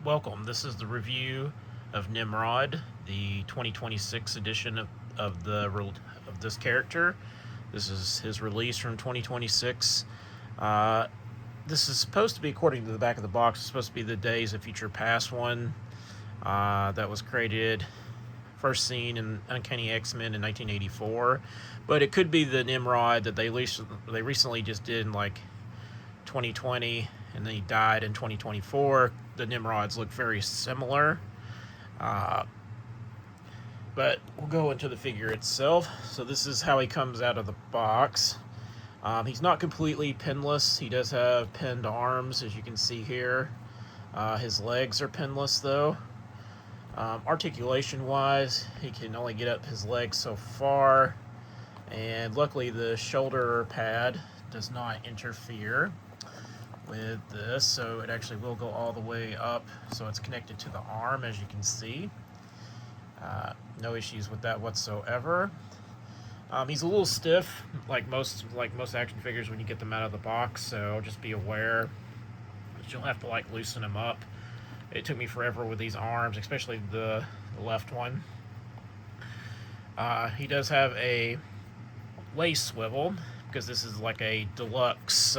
Welcome. This is the review of Nimrod, the 2026 edition of this character. This is his release from 2026. This is supposed to be, according to the back of the box, it's supposed to be the Days of Future Past one that was created, first seen in Uncanny X-Men in 1984. But it could be the Nimrod that they recently just did in like 2020, and then he died in 2024. The Nimrods look very similar. But we'll go into the figure itself. So this is how he comes out of the box. He's not completely pinless. He does have pinned arms, as you can see here. His legs are pinless, though. Articulation-wise, he can only get up his legs so far. And luckily, the shoulder pad does not interfere with this, so it actually will go all the way up, so it's connected to the arm, as you can see. No issues with that whatsoever. He's a little stiff, like most action figures when you get them out of the box, so just be aware that you'll have to like loosen him up. It took me forever with these arms, especially the left one. He does have a waist swivel, because this is like a deluxe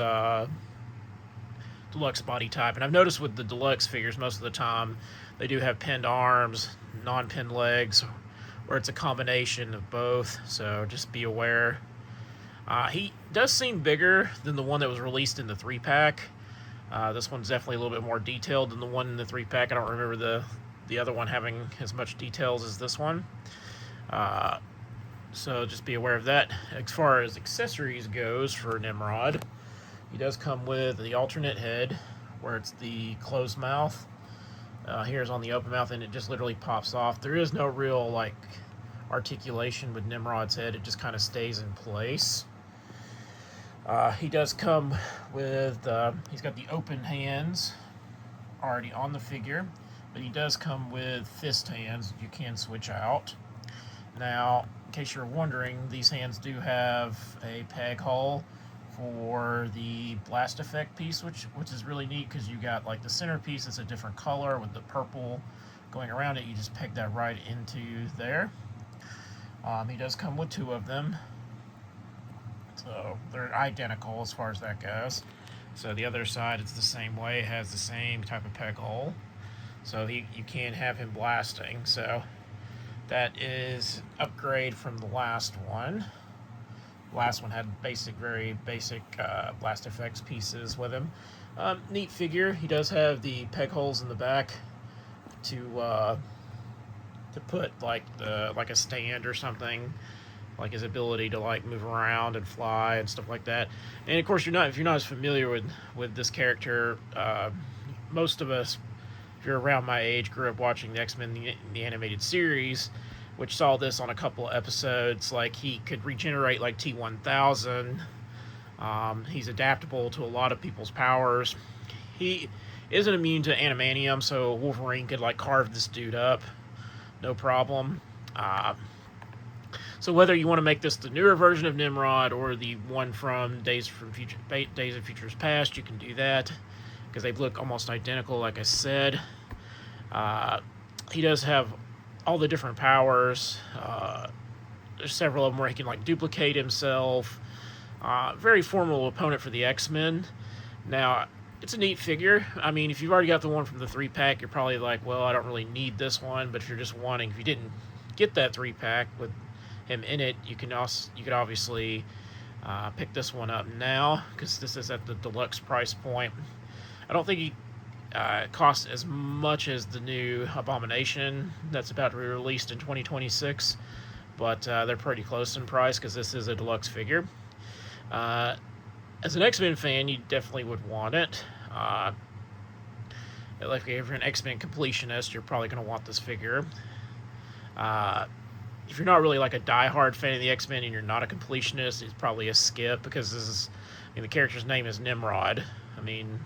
body type, and I've noticed with the deluxe figures most of the time they do have pinned arms, non-pinned legs, or it's a combination of both, so just be aware. He does seem bigger than the one that was released in the 3-pack. This one's definitely a little bit more detailed than the one in the 3-pack. I don't remember the other one having as much details as this one. So just be aware of that. As far as accessories goes for Nimrod, he does come with the alternate head, where it's the closed mouth. Here's on the open mouth, and it just literally pops off. There is no real like articulation with Nimrod's head. It just kind of stays in place. He does come with, he's got the open hands already on the figure, but he does come with fist hands that you can switch out. Now, in case you're wondering, these hands do have a peg hole for the blast effect piece, which is really neat, because you got like the centerpiece is a different color with the purple going around it. You just peg that right into there. He does come with 2 of them, so they're identical as far as that goes. So the other side, it's the same way, it has the same type of peg hole, so you can have him blasting. So that is upgrade from the last one. Last one had very basic blast effects pieces with him. Neat figure. He does have the peg holes in the back to put like a stand or something, like his ability to like move around and fly and stuff like that. And of course, if you're not as familiar with this character, most of us, if you're around my age, grew up watching the X-Men the animated series, which saw this on a couple of episodes. Like, he could regenerate like T-1000. He's adaptable to a lot of people's powers. He isn't immune to adamantium, so Wolverine could like carve this dude up, no problem. So whether you want to make this the newer version of Nimrod or the one from Days of Futures Past, you can do that, because they look almost identical, like I said. He does have all the different powers. There's several of them where he can like duplicate himself. Very formidable opponent for the X-Men. Now, it's a neat figure. I mean, if you've already got the one from the 3-pack, you're probably like, well, I don't really need this one. But if you're just wanting, if you didn't get that 3-pack with him in it, you could obviously pick this one up now, because this is at the deluxe price point. I don't think he costs as much as the new Abomination that's about to be released in 2026, but they're pretty close in price, because this is a deluxe figure. As an X-Men fan, you definitely would want it. Like, if you're an X-Men completionist, you're probably going to want this figure. If you're not really like a die-hard fan of the X-Men and you're not a completionist, it's probably a skip, because the character's name is Nimrod. I mean,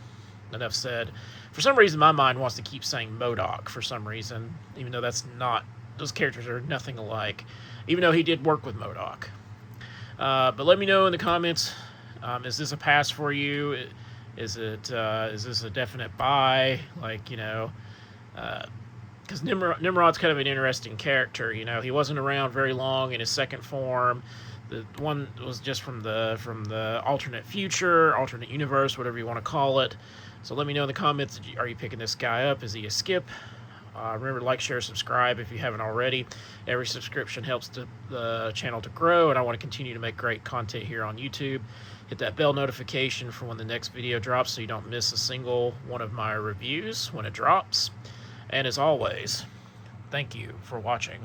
enough said. For some reason, my mind wants to keep saying MODOK for some reason, even though those characters are nothing alike, even though he did work with MODOK. But let me know in the comments, is this a pass for you? Is this a definite buy? Like, Because Nimrod's kind of an interesting character. You know, he wasn't around very long in his second form. The one was just from the alternate future, alternate universe, whatever you want to call it. So let me know in the comments, are you picking this guy up? Is he a skip? Remember to like, share, subscribe if you haven't already. Every subscription helps the channel to grow, and I want to continue to make great content here on YouTube. Hit that bell notification for when the next video drops so you don't miss a single one of my reviews when it drops. And as always, thank you for watching.